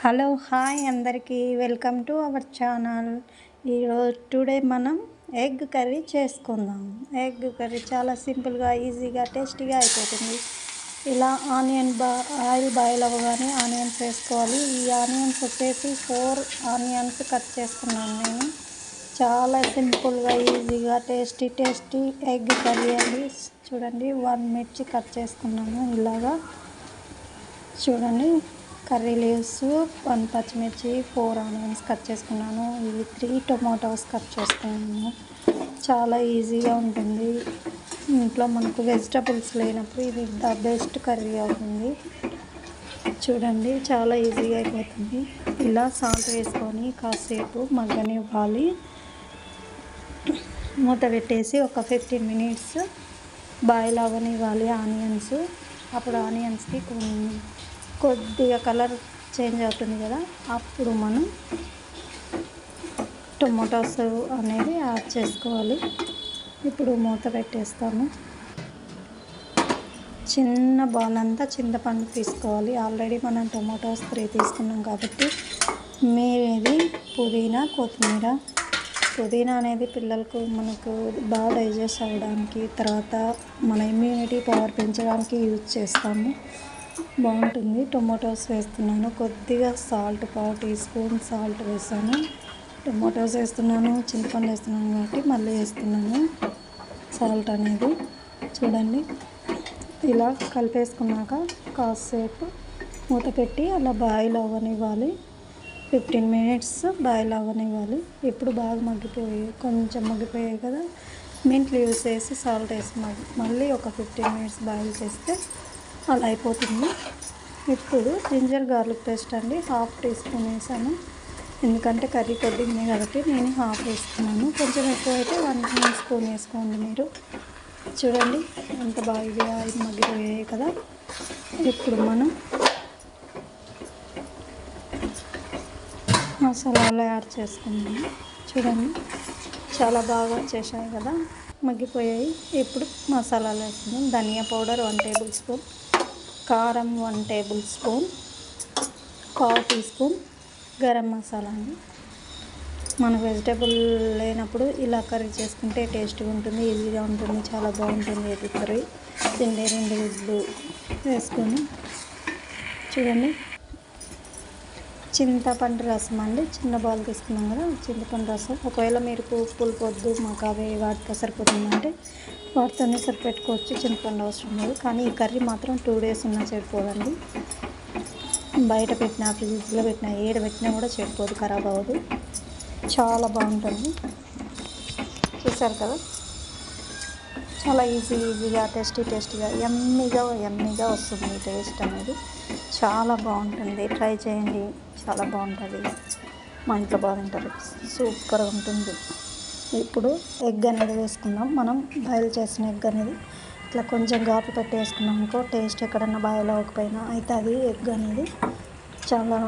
Hello hi అందరికీ welcome to our channel. Today మనం egg curry చేసుకుందాం. ఎగ్ కర్రీ చాలా సింపుల్గా ఈజీగా టేస్టీగా అయిపోతుంది. ఇలా ఆయిల్ బాయిల్ అవ్వగానే ఆనియన్స్ వేసుకోవాలి. ఈ ఆనియన్స్ వచ్చేసి 4 ఆనియన్స్ కట్ చేసుకున్నాను నేను. చాలా సింపుల్గా ఈజీగా టేస్టీ ఎగ్ కర్రీ అండి. చూడండి 1 మిర్చి కట్ చేసుకున్నాను. ఇలాగా చూడండి, కర్రీ లీవ్స్ 1 పచ్చిమిర్చి, 4 ఆనియన్స్ కట్ చేసుకున్నాను. ఇవి 3 టొమాటోస్ కట్ చేసుకున్నాను. చాలా ఈజీగా ఉంటుంది. ఇంట్లో మనకు వెజిటబుల్స్ లేనప్పుడు ఇది ద బెస్ట్ కర్రీ అవుతుంది. చూడండి, చాలా ఈజీగా అయిపోతుంది. ఇలా సాల్ట్ వేసుకొని కాసేపు మగ్గనివ్వాలి. మూత పెట్టేసి ఒక 15 మినిట్స్ బాయిల్ అవ్వనివ్వాలి ఆనియన్స్. అప్పుడు ఆనియన్స్కి కొద్దిగా కలర్ చేంజ్ అవుతుంది కదా, అప్పుడు మనం టొమాటోస్ అనేది యాడ్ చేసుకోవాలి. ఇప్పుడు మూత పెట్టేస్తాము. చిన్న బాల్ అంతా చింతపండు తీసుకోవాలి. ఆల్రెడీ మనం టొమాటోస్ 3 తీసుకున్నాం కాబట్టి ఇది కొత్తిమీర. పుదీనా అనేది పిల్లలకు మనకు బాగా డైజెస్ట్ అవ్వడానికి, తర్వాత మన ఇమ్యూనిటీ పవర్ పెంచడానికి యూజ్ చేస్తాము. బాగుంటుంది. టొమాటోస్ వేస్తున్నాను. కొద్దిగా సాల్ట్, 1/2 టీ స్పూన్ సాల్ట్ వేసాను. టొమాటోస్ వేస్తున్నాను, చింతపండు వేస్తున్నాను కాబట్టి మళ్ళీ వేస్తున్నాను సాల్ట్ అనేది. చూడండి, ఇలా కలిపేసుకున్నాక కాసేపు మూత పెట్టి అలా బాయిల్ అవ్వనివ్వాలి. 15 మినిట్స్ బాయిల్ అవ్వనివ్వాలి. ఇప్పుడు బాగా కొంచెం మగ్గిపోయాయి కదా, మింట్ లీవ్స్ వేసి సాల్ట్ వేసి మళ్ళీ ఒక 15 మినిట్స్ బాయిల్ చేస్తే అలా అయిపోతుంది. ఇప్పుడు జింజర్ గార్లిక్ పేస్ట్ అండి 1/2 టీ స్పూన్ వేసాను. ఎందుకంటే కర్రీ కొద్దిగా కాబట్టి నేను 1/2 వేసుకున్నాను. కొంచెం ఎక్కువ అయితే 1 స్పూన్ వేసుకోండి మీరు. చూడండి ఎంత బాగా మగ్గిపోయాయి కదా. ఇప్పుడు మనం మసాలాలు యాడ్ చేసుకున్నాము. చూడండి, చాలా బాగా వచ్చేసాయి కదా, మగ్గిపోయాయి. ఇప్పుడు మసాలాలు వేసుకుందాం. ధనియా పౌడర్ 1 టేబుల్ స్పూన్, కారం 1 tablespoon, 1/2 teaspoon garam masala అండి. మన వెజిటబుల్ లేనప్పుడు ఇలా కర్రీ చేసుకుంటే టేస్ట్గా ఉంటుంది, ఈజీగా ఉంటుంది, చాలా బాగుంటుంది. ఎగ్ కర్రీ 2 గుడ్లు వేసుకొని చూడండి. చింతపండు రసం అండి, చిన్న బాల్ తీసుకున్నాం కదా, చింతపండు రసం. ఒకవేళ మీరు పులుపొద్దు మాకు అవి వాటితో సరిపోతుందంటే వాటితోనే సరిపెట్టుకోవచ్చు, చింతపండు అవసరం లేదు. కానీ ఈ కర్రీ మాత్రం 2 డేస్ ఉన్నా చెడిపోదండి. బయట పెట్టినా, ఫ్రిడ్జ్లో పెట్టినా, ఏడ పెట్టినా కూడా చెడిపోదు, ఖరాబ్ అవ్వదు. చాలా బాగుంటుంది. చూసారు కదా, చాలా ఈజీగా టేస్టీగా యమ్మీగా వస్తుంది. టేస్ట్ అనేది చాలా బాగుంటుంది. ట్రై చేయండి, చాలా బాగుంటుంది. మా ఇంట్లో బాగా తింటారు, సూపర్గా ఉంటుంది. ఇప్పుడు ఎగ్ అనేది వేసుకుందాం. మనం బాయిల్ చేసిన ఎగ్ అనేది ఇట్లా కొంచెం ఘాటు పెట్టి వేసుకున్నాం అనుకో, టేస్ట్ ఎక్కడన్నా బాయిల్ అవ్వకపోయినా అయితే అది ఎగ్ అనేది చాలా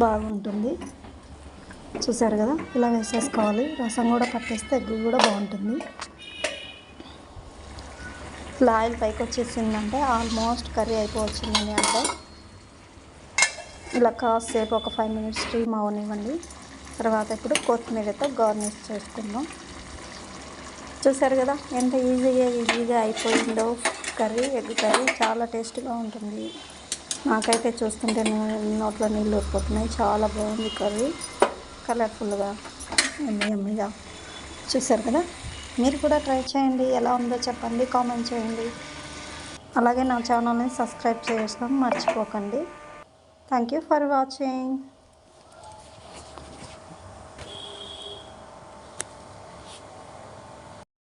బాగుంటుంది. చూసారు కదా, ఇలా వేసేసుకోవాలి. రసం కూడా పట్టేస్తే ఎగ్ కూడా బాగుంటుంది. ఇలా ఆయిల్ పైకి వచ్చేసిందంటే ఆల్మోస్ట్ కర్రీ అయిపోవచ్చిందండి. అంటే ఇలా కాసేపు ఒక 5 మినిట్స్ స్టీమ్ అవనివ్వండి. తర్వాత ఇప్పుడు కొత్తిమీరతో గార్నిష్ చేసుకుందాం. చూసారు కదా ఎంత ఈజీగా అయిపోయిందో కర్రీ. ఎగ్ కర్రీ చాలా టేస్ట్గా ఉంటుంది. నాకైతే చూస్తుంటే నోట్లో నీళ్ళు ఊరిపోతున్నాయి. చాలా బాగుంది కర్రీ, కలర్ఫుల్గా, యమ్మీగా. చూసారు కదా, మీరు కూడా ట్రై చేయండి. ఎలా ఉందో చెప్పండి, కామెంట్ చేయండి. అలాగే నా ఛానల్ని సబ్స్క్రైబ్ చేయడం మర్చిపోకండి. Thank you for watching.